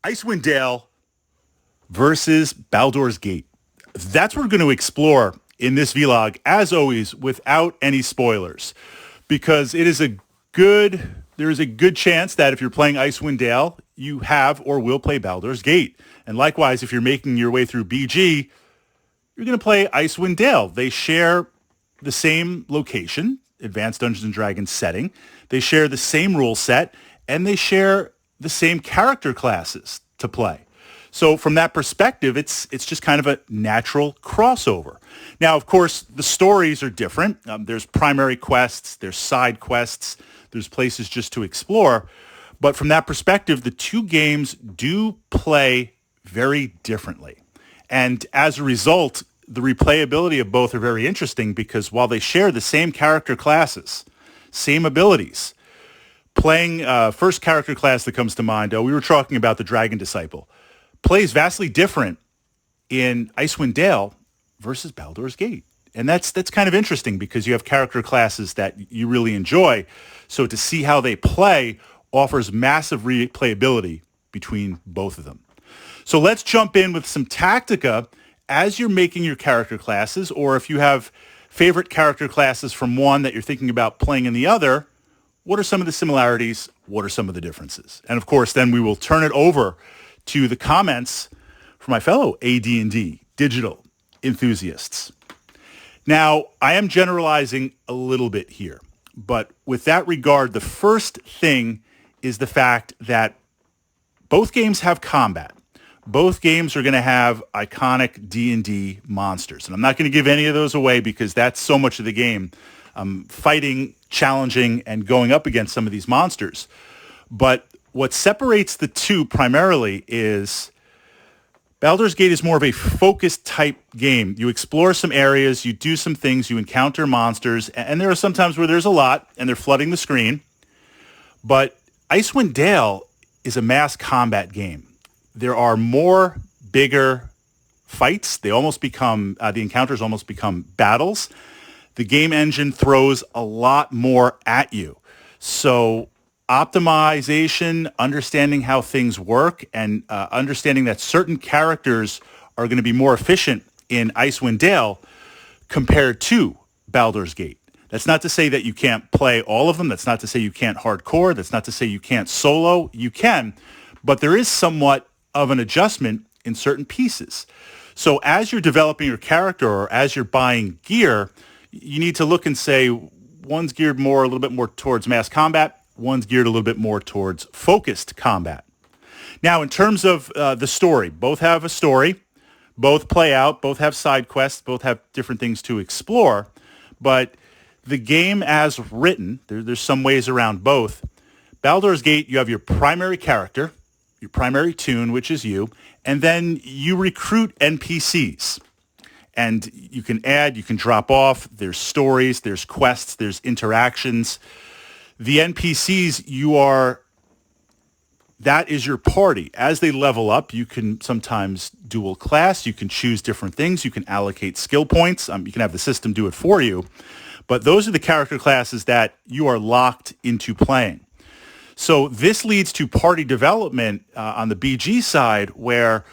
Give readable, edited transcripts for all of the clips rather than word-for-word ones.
Icewind Dale versus Baldur's Gate. That's what we're going to explore in this vlog, as always, without any spoilers, because there is a good chance that if you're playing Icewind Dale, you have or will play Baldur's Gate. And likewise, if you're making your way through BG, you're going to play Icewind Dale. They share the same location, Advanced Dungeons and Dragons setting. They share the same rule set, and they share the same character classes to play. So from that perspective, it's just kind of a natural crossover. Now, of course, the stories are different. There's primary quests, there's side quests, there's places just to explore. But from that perspective, the two games do play very differently. And as a result, the replayability of both are very interesting because while they share the same character classes, same abilities, playing first character class that comes to mind, we were talking about the Dragon Disciple, plays vastly different in Icewind Dale versus Baldur's Gate. And that's kind of interesting because you have character classes that you really enjoy. So to see how they play offers massive replayability between both of them. So let's jump in with some Tactica as you're making your character classes, or if you have favorite character classes from one that you're thinking about playing in the other, what are some of the similarities? What are some of the differences? And of course, then we will turn it over to the comments from my fellow AD&D digital enthusiasts. Now, I am generalizing a little bit here, but with that regard, the first thing is the fact that both games have combat. Both games are going to have iconic D&D monsters, and I'm not going to give any of those away because that's so much of the game, fighting, challenging, and going up against some of these monsters. But what separates the two primarily is Baldur's Gate is more of a focused type game. You explore some areas, you do some things, you encounter monsters, and there are some times where there's a lot and they're flooding the screen. But Icewind Dale is a mass combat game. There are more bigger fights. They almost become, the encounters almost become battles. The game engine throws a lot more at you. So optimization, understanding how things work, and understanding that certain characters are going to be more efficient in Icewind Dale compared to Baldur's Gate. That's not to say that you can't play all of them. That's not to say you can't hardcore. That's not to say you can't solo. You can, but there is somewhat of an adjustment in certain pieces. So as you're developing your character or as you're buying gear, you need to look and say, one's geared more, a little bit more towards mass combat. One's geared a little bit more towards focused combat. Now, in terms of the story, both have a story, both play out, both have side quests, both have different things to explore. But the game as written, there's some ways around both. Baldur's Gate, you have your primary character, your primary toon, which is you, and then you recruit NPCs. And you can add, you can drop off, there's stories, there's quests, there's interactions. The NPCs, that is your party. As they level up, you can sometimes dual class, you can choose different things, you can allocate skill points, you can have the system do it for you. But those are the character classes that you are locked into playing. So this leads to party development on the BG side where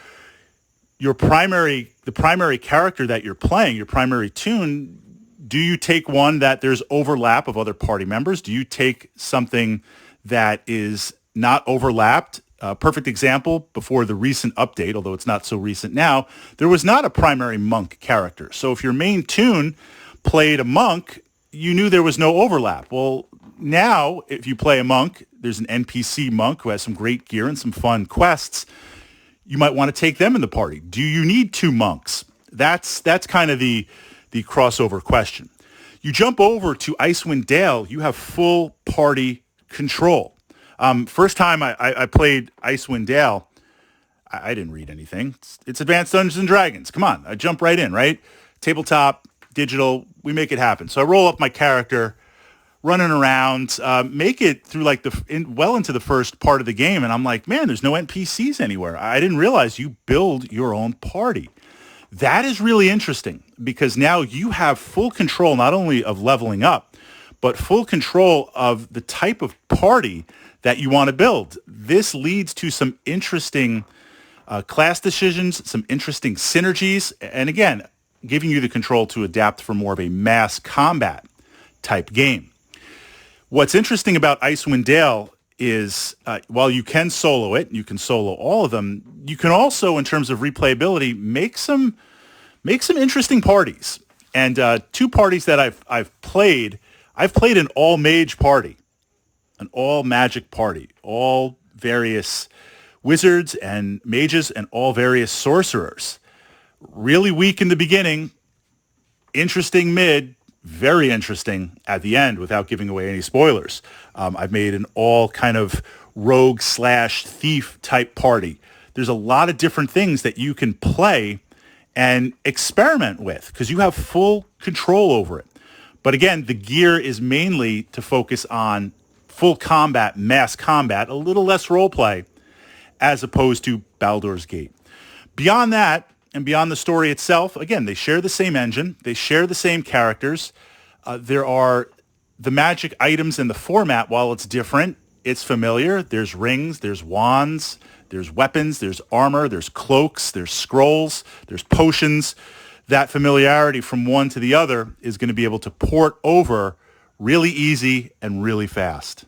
the primary character that you're playing, your primary toon, do you take one that there's overlap of other party members? Do you take something that is not overlapped? Perfect example, before the recent update, although it's not so recent now, there was not a primary monk character. So if your main toon played a monk, you knew there was no overlap. Well, now if you play a monk, there's an NPC monk who has some great gear and some fun quests. You might want to take them in the party. Do you need two monks? That's kind of the crossover question. You jump over to Icewind Dale, you have full party control. First time I played Icewind Dale, I didn't read anything. It's Advanced Dungeons and Dragons. Come on, I jump right in, right? Tabletop, digital, we make it happen. So I roll up my character, running around, make it through like well into the first part of the game, and I'm like, man, there's no NPCs anywhere. I didn't realize you build your own party. That is really interesting because now you have full control not only of leveling up, but full control of the type of party that you want to build. This leads to some interesting class decisions, some interesting synergies, and again, giving you the control to adapt for more of a mass combat type game. What's interesting about Icewind Dale is while you can solo it, you can solo all of them, you can also, in terms of replayability, make some interesting parties. And two parties that I've played an all mage party, an all magic party, all various wizards and mages and all various sorcerers. Really weak in the beginning, interesting mid, very interesting at the end without giving away any spoilers. I've made an all kind of rogue / thief type party. There's a lot of different things that you can play and experiment with because you have full control over it. But again, the gear is mainly to focus on full combat, mass combat, a little less role play as opposed to Baldur's Gate. Beyond that, and beyond the story itself, again, they share the same engine. They share the same characters. There are the magic items in the format. While it's different, it's familiar. There's rings, there's wands, there's weapons, there's armor, there's cloaks, there's scrolls, there's potions. That familiarity from one to the other is going to be able to port over really easy and really fast.